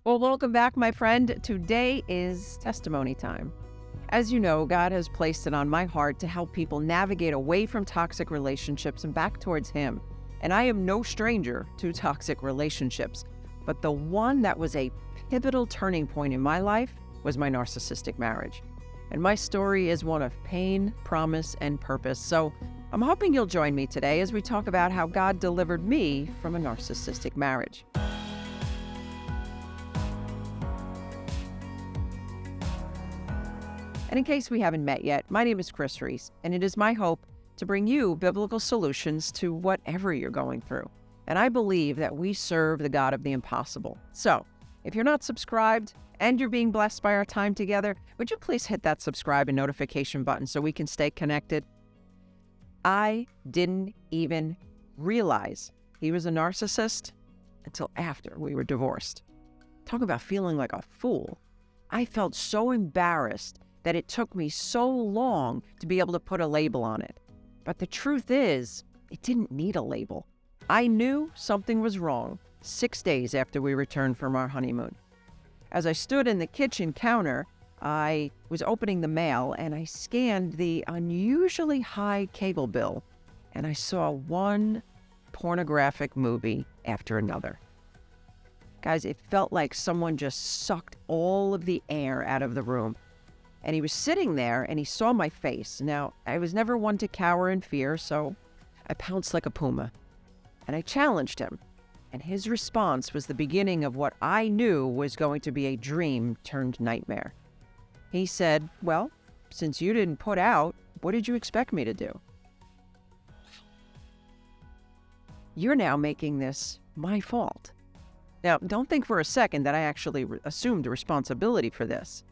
Well, welcome back, my friend. Today is testimony time. As you know, God has placed it on my heart to help people navigate away from toxic relationships and back towards Him. And I am no stranger to toxic relationships, but the one that was a pivotal turning point in my life was my narcissistic marriage. And my story is one of pain, promise, and purpose. So I'm hoping you'll join me today as we talk about how God delivered me from a narcissistic marriage. And in case we haven't met yet, my name is Kris, and it is my hope to bring you biblical solutions to whatever you're going through. And I believe that we serve the God of the impossible. So, if you're not subscribed and you're being blessed by our time together, would you please hit that subscribe and notification button so we can stay connected? I didn't even realize he was a narcissist until after we were divorced. Talk about feeling like a fool. I felt so embarrassed that it took me so long to be able to put a label on it. But the truth is, it didn't need a label. I knew something was wrong 6 days after we returned from our honeymoon. As I stood in the kitchen counter, I was opening the mail and I scanned the unusually high cable bill, and I saw one pornographic movie after another. Guys, it felt like someone just sucked all of the air out of the room. And he was sitting there and he saw my face. Now, I was never one to cower in fear, so I pounced like a puma. And I challenged him. And his response was the beginning of what I knew was going to be a dream turned nightmare. He said, "Well, since you didn't put out, what did you expect me to do?" You're now making this my fault. Now, don't think for a second that I actually assumed responsibility for this.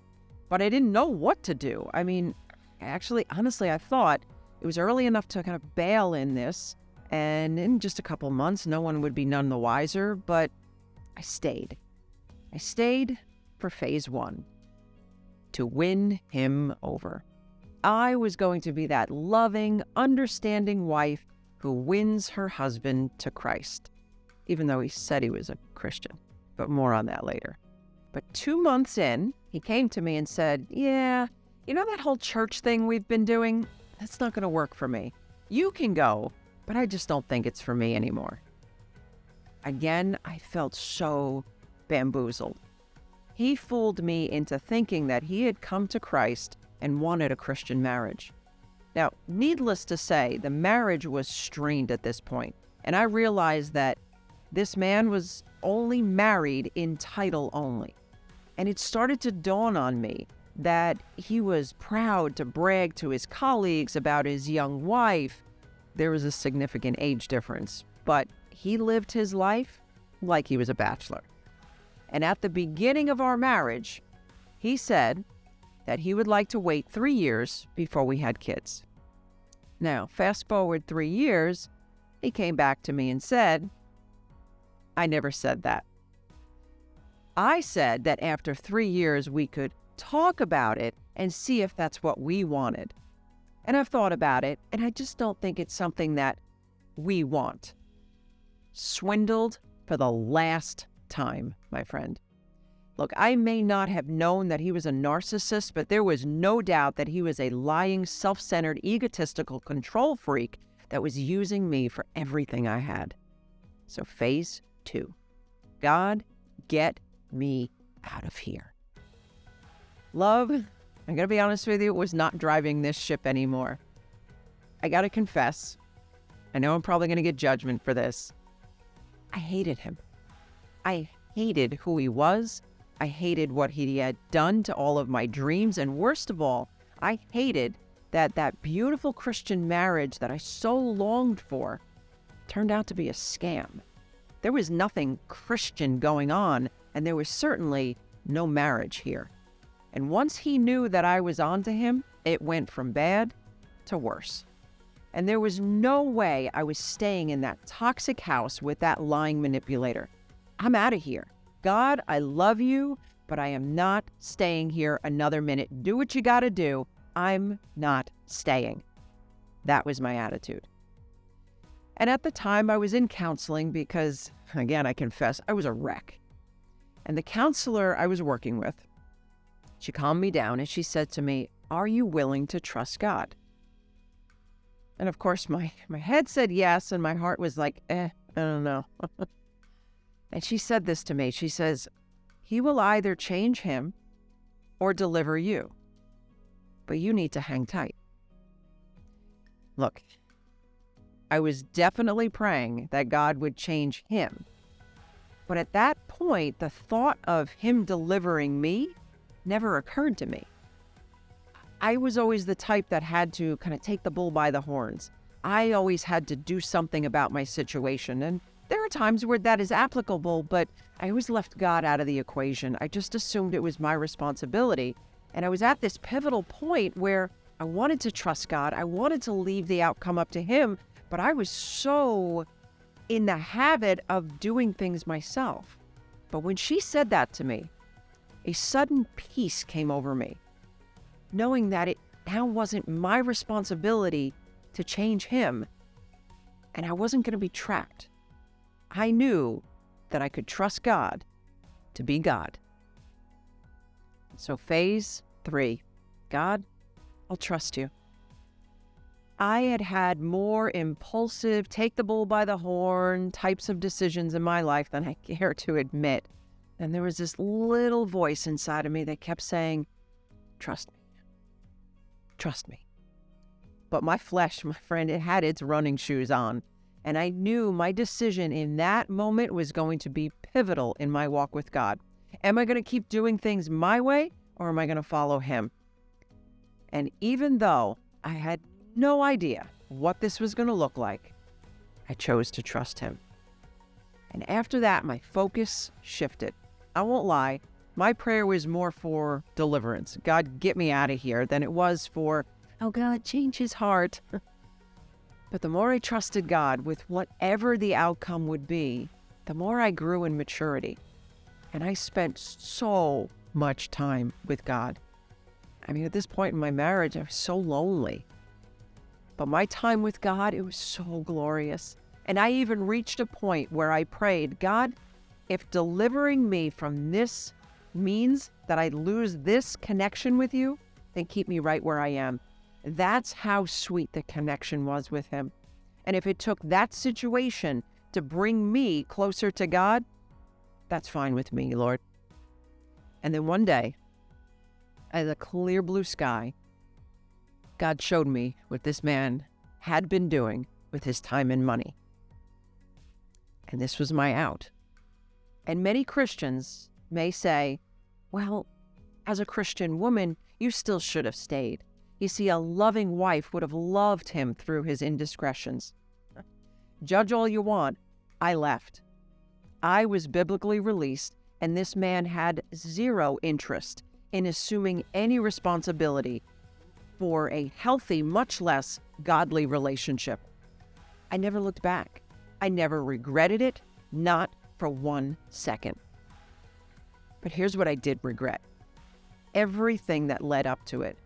But I didn't know what to do. I mean, honestly, I thought it was early enough to kind of bail in this, and in just a couple months, no one would be none the wiser, but I stayed. I stayed for phase one, to win him over. I was going to be that loving, understanding wife who wins her husband to Christ, even though he said he was a Christian, but more on that later. But 2 months in, he came to me and said, "Yeah, you know that whole church thing we've been doing? That's not going to work for me. You can go, but I just don't think it's for me anymore." Again, I felt so bamboozled. He fooled me into thinking that he had come to Christ and wanted a Christian marriage. Now, needless to say, the marriage was strained at this point, and I realized that this man was only married in title only. And it started to dawn on me that he was proud to brag to his colleagues about his young wife. There was a significant age difference, but he lived his life like he was a bachelor. And at the beginning of our marriage, he said that he would like to wait 3 years before we had kids. Now, fast forward 3 years, he came back to me and said, "I never said that. I said that after 3 years, we could talk about it and see if that's what we wanted. And I've thought about it, and I just don't think it's something that we want." Swindled for the last time, my friend. Look, I may not have known that he was a narcissist, but there was no doubt that he was a lying, self-centered, egotistical control freak that was using me for everything I had. So phase 2. God, get me out of here. Love, I'm going to be honest with you, was not driving this ship anymore. I got to confess, I know I'm probably going to get judgment for this. I hated him. I hated who he was. I hated what he had done to all of my dreams. And worst of all, I hated that beautiful Christian marriage that I so longed for turned out to be a scam. There was nothing Christian going on, and there was certainly no marriage here. And once he knew that I was onto him, it went from bad to worse. And there was no way I was staying in that toxic house with that lying manipulator. I'm out of here. God, I love you, but I am not staying here another minute. Do what you got to do. I'm not staying. That was my attitude. And at the time, I was in counseling because, again, I confess, I was a wreck. And the counselor I was working with, she calmed me down and she said to me, "Are you willing to trust God?" And of course, my head said yes, and my heart was like, I don't know. And she said this to me. She says, "He will either change him or deliver you, but you need to hang tight." Look, I was definitely praying that God would change him. But at that point, the thought of him delivering me never occurred to me. I was always the type that had to kind of take the bull by the horns. I always had to do something about my situation. And there are times where that is applicable, but I always left God out of the equation. I just assumed it was my responsibility. And I was at this pivotal point where I wanted to trust God. I wanted to leave the outcome up to him, but I was so in the habit of doing things myself. But when she said that to me, a sudden peace came over me, knowing that it now wasn't my responsibility to change him, and I wasn't going to be trapped. I knew that I could trust God to be God. So phase 3, God, I'll trust you. I had had more impulsive, take the bull by the horn types of decisions in my life than I care to admit. And there was this little voice inside of me that kept saying, "Trust me. Trust me." But my flesh, my friend, it had its running shoes on. And I knew my decision in that moment was going to be pivotal in my walk with God. Am I going to keep doing things my way, or am I going to follow him? And even though I had no idea what this was going to look like, I chose to trust him. And after that, my focus shifted. I won't lie, my prayer was more for deliverance. God, get me out of here, than it was for, oh God, change his heart. But the more I trusted God with whatever the outcome would be, the more I grew in maturity. And I spent so much time with God. I mean, at this point in my marriage, I was so lonely. But my time with God, it was so glorious. And I even reached a point where I prayed, God, if delivering me from this means that I lose this connection with you, then keep me right where I am. That's how sweet the connection was with him. And if it took that situation to bring me closer to God, that's fine with me, Lord. And then one day, as a clear blue sky, God showed me what this man had been doing with his time and money. And this was my out. And many Christians may say, well, as a Christian woman, you still should have stayed. You see, a loving wife would have loved him through his indiscretions. Judge all you want, I left. I was biblically released, and this man had zero interest in assuming any responsibility for a healthy, much less godly relationship. I never looked back. I never regretted it, not for 1 second. But here's what I did regret. Everything that led up to it.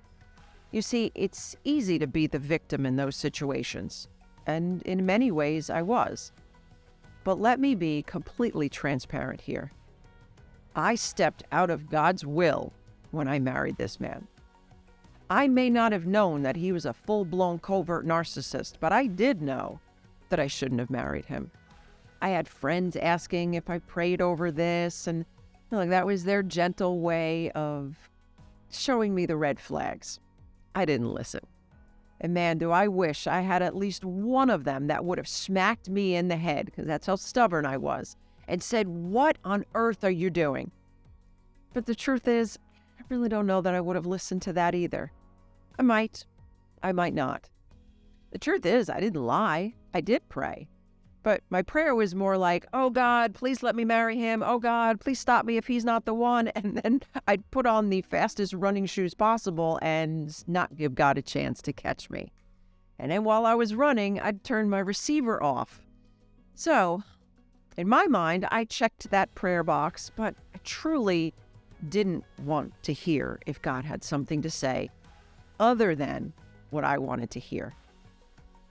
You see, it's easy to be the victim in those situations, and in many ways I was. But let me be completely transparent here. I stepped out of God's will when I married this man. I may not have known that he was a full-blown covert narcissist, but I did know that I shouldn't have married him. I had friends asking if I prayed over this, and that was their gentle way of showing me the red flags. I didn't listen. And man, do I wish I had at least one of them that would have smacked me in the head, because that's how stubborn I was, and said, "What on earth are you doing?" But the truth is, I really don't know that I would have listened to that either. I might not. The truth is, I didn't lie. I did pray. But my prayer was more like, oh God, please let me marry him. Oh God, please stop me if he's not the one. And then I'd put on the fastest running shoes possible and not give God a chance to catch me. And then while I was running, I'd turn my receiver off. So, in my mind, I checked that prayer box, but I truly didn't want to hear if God had something to say other than what I wanted to hear.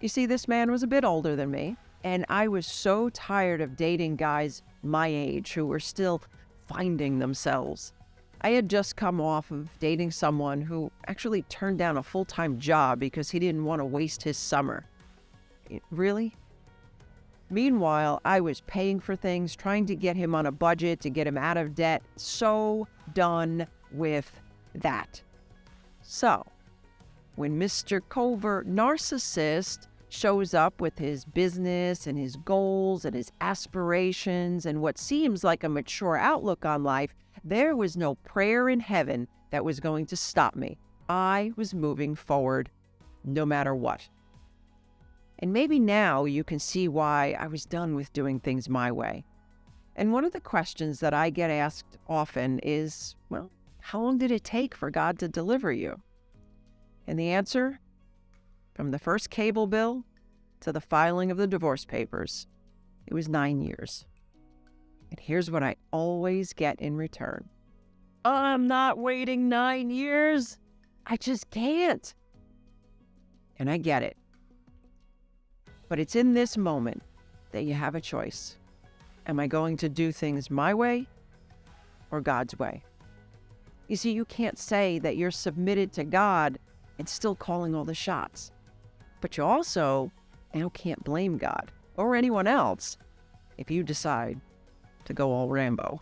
You see, this man was a bit older than me. And I was so tired of dating guys my age who were still finding themselves. I had just come off of dating someone who actually turned down a full-time job because he didn't want to waste his summer. Really? Meanwhile, I was paying for things, trying to get him on a budget, to get him out of debt. So done with that. So, when Mr. Covert Narcissist shows up with his business and his goals and his aspirations and what seems like a mature outlook on life, there was no prayer in heaven that was going to stop me. I was moving forward no matter what. And maybe now you can see why I was done with doing things my way. And one of the questions that I get asked often is, well, how long did it take for God to deliver you? And the answer, from the first cable bill to the filing of the divorce papers, it was 9 years. And here's what I always get in return. I'm not waiting 9 years. I just can't. And I get it. But it's in this moment that you have a choice. Am I going to do things my way or God's way? You see, you can't say that you're submitted to God and still calling all the shots. But you also can't blame God or anyone else if you decide to go all Rambo.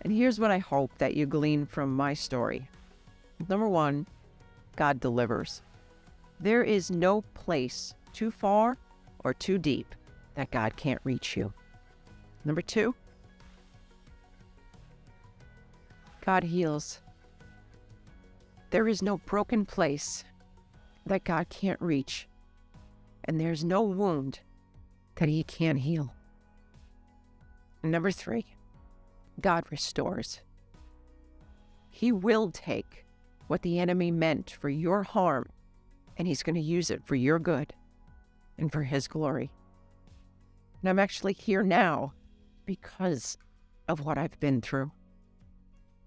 And here's what I hope that you glean from my story. Number one, God delivers. There is no place too far or too deep that God can't reach you. Number two, God heals. There is no broken place that God can't reach, and there's no wound that He can't heal. And number three, God restores. He will take what the enemy meant for your harm, and He's going to use it for your good and for His glory. And I'm actually here now because of what I've been through.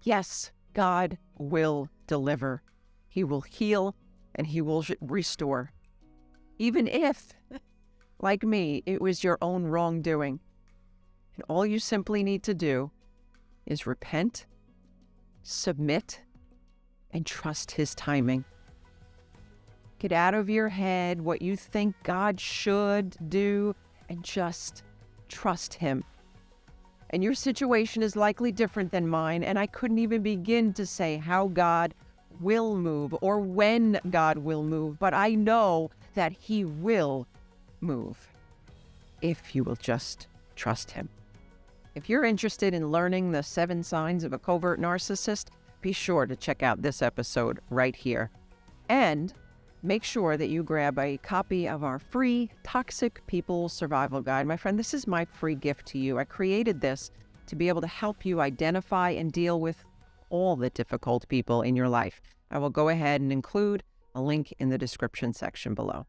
Yes, God will deliver. He will heal and He will restore. Even if, like me, it was your own wrongdoing. And all you simply need to do is repent, submit, and trust His timing. Get out of your head what you think God should do and just trust Him. And your situation is likely different than mine, and I couldn't even begin to say how God will move or when God will move, but I know that He will move if you will just trust Him. If you're interested in learning the 7 signs of a covert narcissist, be sure to check out this episode right here. And make sure that you grab a copy of our free Toxic People Survival Guide. My friend, this is my free gift to you. I created this to be able to help you identify and deal with all the difficult people in your life. I will go ahead and include a link in the description section below.